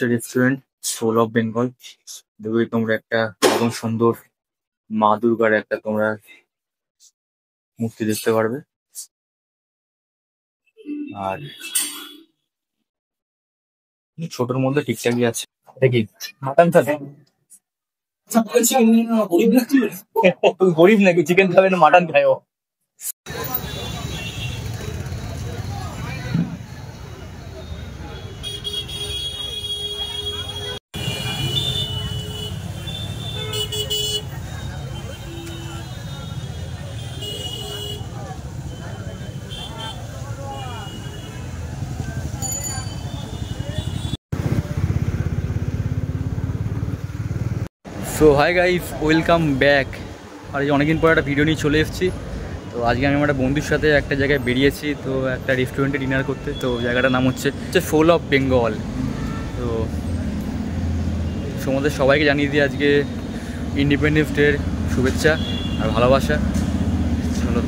হচ্ছে restaurant soul of Bengal. দেখবে তোমরা একটা একদম সুন্দর মা দুর্গার একটা তোমরা মূর্তি দেখতে পারবে। আর ছোটর মধ্যে ঠিকঠাকই আছে। এটা কি মাটন থাকে? গরিব নাকি চিকেন খাবে না মাটন খায় ও? So hi guys, welcome back. আর এই অনেকদিন পর একটা ভিডিও নিয়ে চলে এসেছি। তো আজকে আমি আমার বন্ধুর সাথে একটা জায়গায় বেরিয়েছি, তো একটা রেস্টুরেন্টে ডিনার করতে। তো জায়গাটার নাম হচ্ছে সোল অফ বেঙ্গল। তো তোমাদের সবাইকে জানিয়ে দিই আজকে ইন্ডিপেন্ডেন্স ডের শুভেচ্ছা আর ভালোবাসা। চলো,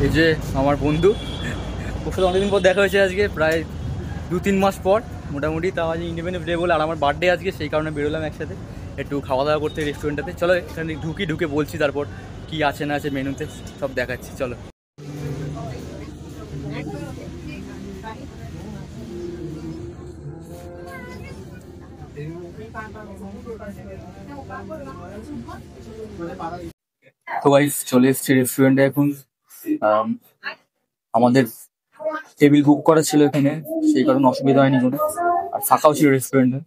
এই যে আমার বন্ধু, ওর সাথে অনেকদিন পর দেখা হয়েছে আজকে, প্রায় 2-3 মাস পর মোটামুটি। তাও আজ ইন্ডিপেন্ডেন্স ডে বলে আর আমার বার্থডে আজকে, সেই কারণে বেরোলাম একসাথে একটু খাওয়া দাওয়া করতে রেস্টুরেন্টটাতে। চলো এখানে ঢুকে বলছি, তারপর কি আছে না আছে মেনুতে সব দেখাচ্ছি। চলো। তো গাইস চলে এসেছি রেস্টুরেন্টে এখন। আমাদের টেবিল বুক করা ছিল এখানে, সেই কারণে অসুবিধা হয়নি কোনো, আর ফাঁকাও ছিল রেস্টুরেন্টে।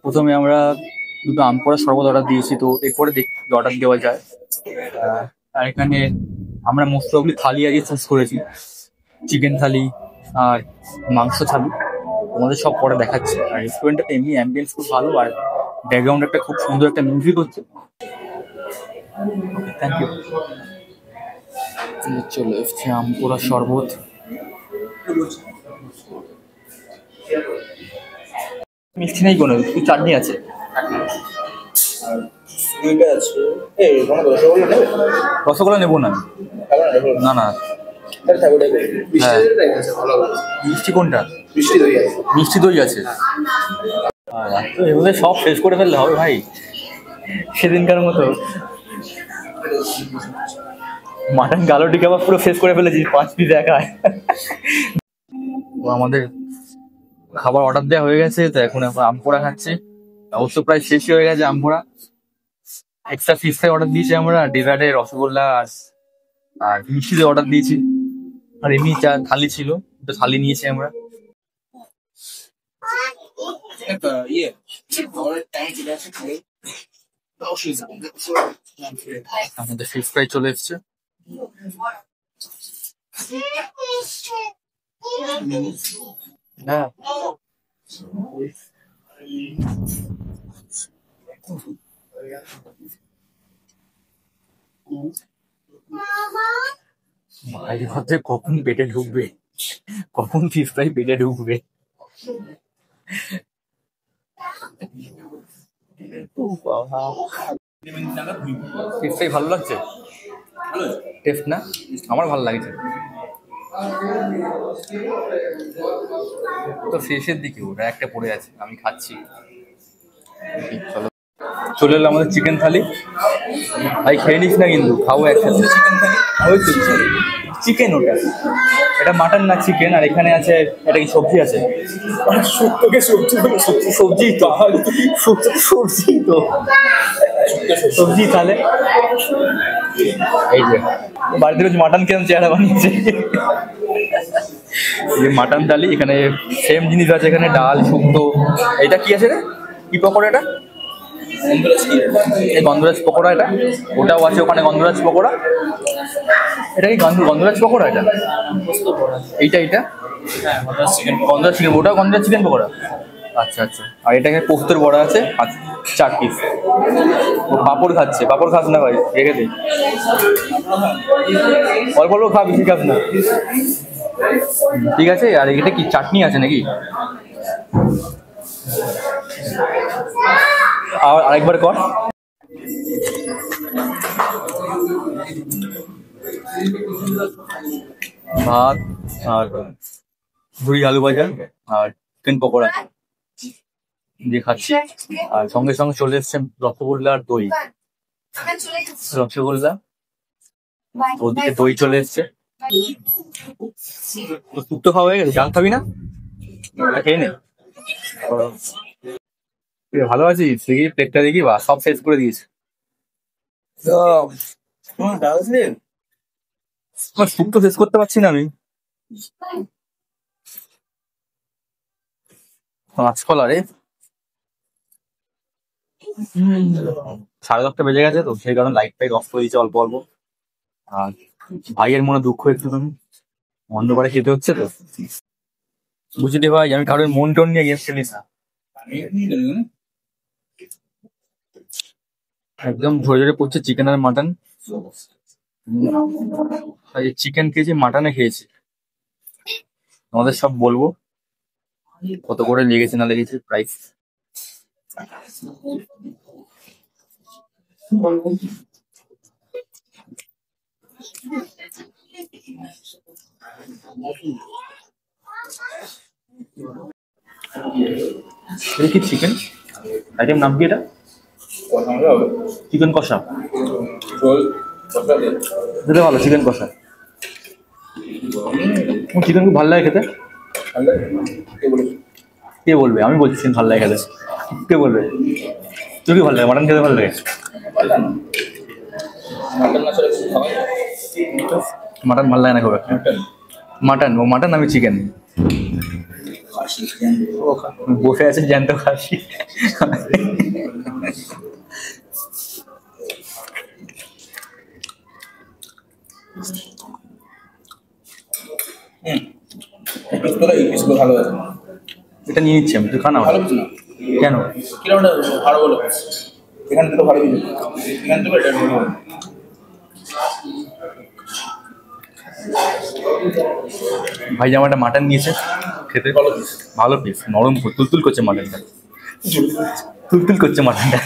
প্রথমে আমরা দুটো আম পোড়া শরবত অর্ডার দিয়েছি, তো এরপরে দেখি অর্ডার দেওয়া যায়। আর এখানে আমরা মোস্টলি থালি আগে চুজ করেছি, চিকেন থালি আর মাংস থালি। তোমাদের সব পরে দেখাচ্ছি। আর রেস্টুরেন্টটা এমনি অ্যাম্বিয়েন্স খুব ভালো, আর ব্যাকগ্রাউন্ড একটা খুব সুন্দর একটা মিউজিক হচ্ছে। Thank you. চলে এসছে আম পোড়া শরবত। মিষ্টি নেই কোনো, শুধু চাটনি আছে। রসগোল্লা নেবো না, না না। মিষ্টি কোনটা? মিষ্টি দই আছে। তো এগুলো সব শেষ করে ফেললে হবে ভাই, সেদিনকার মতো। মাটন গালোটি কাবাব পুরো শেষ করে ফেলেছি 5 পিস একাই। তো আমাদের খাবার অর্ডার দেওয়া হয়ে গেছে, তো এখন আম পোড়া খাচ্ছি। অবশ্য প্রায় শেষই হয়ে গেছে আম পোড়া। এক্সট্রা ফিশ ফ্রাই অর্ডার দিয়েছি আমরা, ডেজার্টে রসগোল্লা আর মিষ্টিতে অর্ডার দিয়েছি। আর এমনি থালি ছিল, তো থালি নিয়েছি আমরা। আমাদের ফিশ ফ্রাই চলে এসছে। হ্যাঁ, মায়ের মধ্যে কখন পেটে ঢুকবে, কখন ফিশ ফ্রাই পেটে ঢুকবে। ফিশ ফ্রাই ভালো লাগছে, টেস্ট না? আমার ভালো লাগছে। তো শেষের দিকে ওটা একটা পড়ে আছে, আমি খাচ্ছি। চলো, চলে এলো আমাদের চিকেন থালি। ভাই খেয়ে নিস না কিন্তু, খাবো একসাথে। ওই তো চিকেন, ওটা এটা মাটন না চিকেন। আর এখানে আছে এটা কি সবজি আছে? সবজি তো, সবজি তো, সবজি। তাহলে এই যে বাড়িতে রোজ মাটন কেমন চেহারা বানিয়েছে। এই যে মাটন থালি, এখানে সেম জিনিস আছে, এখানে ডাল শুক্তো। এটা কি আছে রে, কি পকোড়া এটা? এই গন্ধরাজ পকোড়া এটা, ওটাও আছে ওখানে গন্ধরাজ পকোড়া। এটা কি গন্ধরাজ পকোড়া? এটা এইটা গন্ধরাজ চিকেন, ওটাও গন্ধরাজ চিকেন পকোড়া। আচ্ছা আচ্ছা। আর এটাকে পোস্তর বড়া আছে 4 পিস। ও পাঁপড় খাচ্ছে। পাঁপড় খাস না ভাই, রেখে দে। অল্প অল্প খা, বেশি খাস না, ঠিক আছে। আর এটা কি চাটনি আছে নাকি? আর আরেকবার কর। ভাত আর ঝুড়ি আলু ভাজা আর চিকেন পকোড়া দিয়ে খাচ্ছি। আর সঙ্গে সঙ্গে চলে এসছে রসগোল্লা আর দই। রসগোল্লা, ওদিকে দই চলে এসছে। শুক্তো খাওয়া হয়ে গেছে, চাল খাবি না? খেয়ে নে। ভালো আছিস? দেখি প্লেটটা দেখি, বা সব শেষ করে দিয়েছে। শুক্তো শেষ করতে পারছি না আমি। মাছকলা রে, 10:30 বেজে গেছে তো, সেই কারণে লাইট ফাইট অফ করে দিয়েছে অল্প অল্প। আর ভাইয়ের মনে দুঃখ একটুখানি, অন্ধকারে খেতে হচ্ছে তো। বুঝলি ভাই, আমি কারোর মন টন নিয়ে গেম খেলিস না। একদম ঝরে ঝরে পড়ছে চিকেন আর মাটন। চিকেন খেয়েছি, মাটনে খেয়েছি, আমাদের সব বলবো কত করে লেগেছে না লেগেছে প্রাইস। এটা কি চিকেন আইটেম, নাম কি এটা? চিকেন কষা দিলে ভালো, চিকেন কষা। চিকেন খুব ভালো লাগে খেতে। কে বলবে? আমি বলছি চিকেন ভালো লাগে খেতে। কে বলবে? তুই কি ভালো লাগে? মাটন খেতে ভালো লাগে? মাটন ভালো লাগে না খুব একটা। মাটন, ও মাটন, আমি চিকেন। বসে আছে জ্যান্ত খাসি। এটা নিয়ে নিচ্ছি আমি, তুই খানা কেন? ভাই আমার একটা মাটন নিয়েছে, খেতে ভালো পিস, নরম তুলতুল করছে মাটনটা, তুলতুল করছে মাটনটা,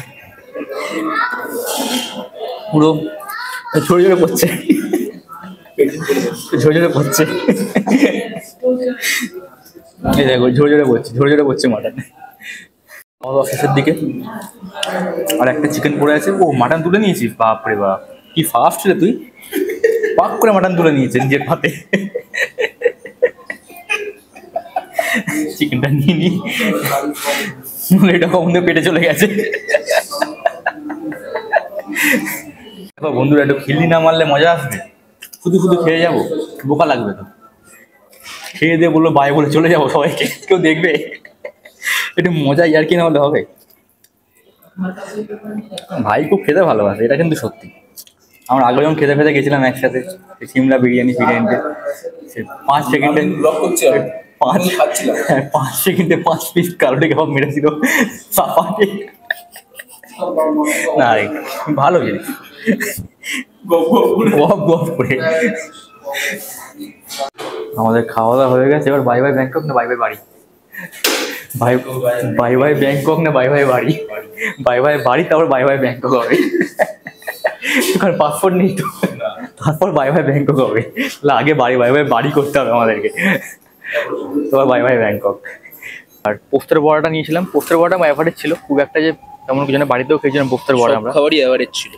পুরো ঝরে ঝরে পড়ছে, ঝরে ঝরে পড়ছে। এই দেখো ঝরে ঝরে পড়ছে, ঝরে ঝরে পড়ছে মাটন। শেষের দিকে আর একটা চিকেন পড়ে আছে। ও মাটন তুলে নিয়েছিস? বাপরে বাপ, কি ফাস্ট রে তুই! পাক করে মাটন তুলে নিয়েছে নিজের হাতে। চিকেনটা নিয়ে নি, এটা কখন পেটে চলে গেছে। বন্ধুরা, একটু খিল্লি না মারলে মজা আসবে? শুধু শুধু খেয়ে যাবো, বোকা লাগবে তো। খেয়ে দিয়ে বললো বাই বলে চলে যাবো, সবাইকে কেউ দেখবে? একটু মজা আর কি না হলে হবে? ভাই খুব খেতে ভালোবাসে, এটা কিন্তু সত্যি। আমরা আগে যখন খেতে খেতে গেছিলাম একসাথে সিমলা বিরিয়ানি ফিরিয়ানিতে, 5 সেকেন্ডে 5 সেকেন্ডে 5 পিস কালোটি কাবাব মেরেছিল সাপাটে। না রে, ভালো জিনিস, গপ গপ করে। আমাদের খাওয়া দাওয়া হয়ে গেছে, এবার বাই বাই ব্যাংকক না বাই বাই বাড়ি? বাই বাই বাই ব্যাংকক না বাই বাই বাড়ি? বাই বাই বাড়ি, তারপর বাই বাই ব্যাংকক হবে। কারণ পাসপোর্ট নেই তো, তারপর বাই বাই ব্যাংকক হবে। আগে বাই বাই বাড়ি করতে হবে আমাদেরকে, তারপর বাই বাই ব্যাংকক। আর পোস্তের বড়াটা নিয়েছিলাম, পোস্তের বড়াটা অ্যাভারেজ ছিল, খুব একটা যে তেমন কিছু না। বাড়িতেও খেয়েছিলাম পোস্তের বড়া আমরা, খাবারই অ্যাভারেজ ছিল,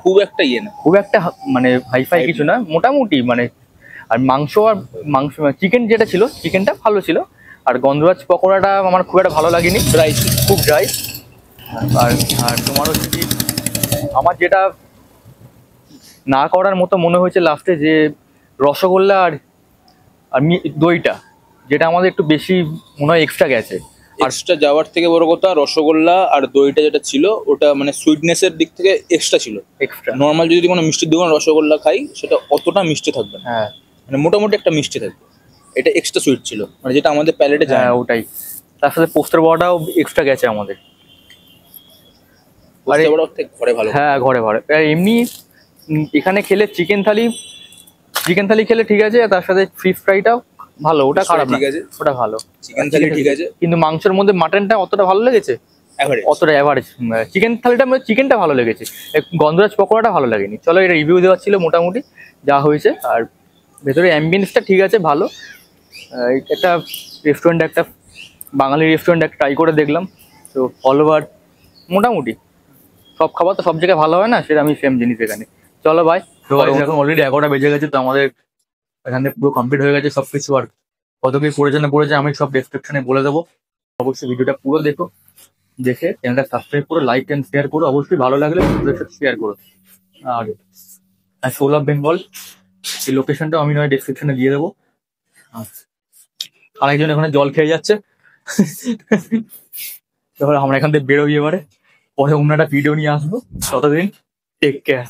খুব একটা ইয়ে না, খুব একটা মানে হাইফাই কিছু না, মোটামুটি মানে। আর মাংস চিকেন যেটা ছিল, চিকেনটা ভালো ছিল। আর গন্ধরাজ পকোড়াটা আমার খুব একটা ভালো লাগেনি, ড্রাই ছিল, খুব ড্রাই। আর আর তোমার হচ্ছে কি, আমার যেটা না করার মতো মনে হয়েছে লাস্টে, যে রসগোল্লা আর আর দইটা, যেটা আমাদের একটু বেশি মনে হয় এক্সট্রা গেছে। এক্সট্রা যাওয়ার থেকে বড় কথা, রসগোল্লা আর দইটা যেটা ছিল ওটা মানে সুইটনেসের দিক থেকে এক্সট্রা ছিল, এক্সট্রা। নর্মাল যদি কোনো মিষ্টির দোকান রসগোল্লা খাই, সেটা অতটা মিষ্টি থাকবে না, হ্যাঁ, মানে মোটামুটি একটা মিষ্টি থাকবে। এটা এক্সট্রা সুইট ছিল, মানে যেটা আমাদের প্যালেটে যায়। হ্যাঁ ওটাই, তার সাথে পোস্তের বড়াটাও এক্সট্রা গেছে আমাদের। আরে ঘরে ভালো, হ্যাঁ ঘরে ঘরে। এমনি এখানে খেলে চিকেন থালি খেলে ঠিক আছে, তার সাথে ফিশ ফ্রাইটাও ভালো, ওটা খারাপ না, ঠিক আছে, ওটা ভালো। চিকেন থালি ঠিক আছে, কিন্তু মাংসের মধ্যে মাটনটা অতটা ভালো লেগেছে, অতটা অ্যাভারেজ। চিকেন থালিটা চিকেনটা ভালো লেগেছে, গন্ধরাজ পকোড়াটা ভালো লাগেনি। চলো, এটা রিভিউ দেওয়ার ছিল মোটামুটি যা হয়েছে। আর ভেতরে অ্যাম্বিয়েন্সটা ঠিক আছে, ভালো। একটা রেস্টুরেন্ট, একটা বাঙালি রেস্টুরেন্ট একটা ট্রাই করে দেখলাম। তো ফলোয়ার মোটামুটি সব খাবার তো সব জায়গায় ভালো হয় না, সেটা আমি সেম জিনিস এখানে। চলো ভাই, তো এখন অলরেডি 11টা বেজে গেছে, তো আমাদের এখানে পুরো কমপ্লিট হয়ে গেছে সব কিছু। আর কত কি পড়েছে না পড়েছে আমি সব ডেসক্রিপশনে বলে দেবো। অবশ্যই ভিডিওটা পুরো দেখো, দেখে চ্যানেলটা সাবস্ক্রাইব করো, লাইক এন্ড শেয়ার করো, অবশ্যই ভালো লাগলে বন্ধুদের সাথে শেয়ার করো। আর সোল অফ বেঙ্গল এই লোকেশনটাও আমি নয় ডেসক্রিপশনে দিয়ে দেবো। আরেকজন এখানে জল খেয়ে যাচ্ছে। এবার আমরা এখান থেকে বেরোই, এবারে পরে অন্য একটা ভিডিও নিয়ে আসবো। ততদিন টেক কেয়ার।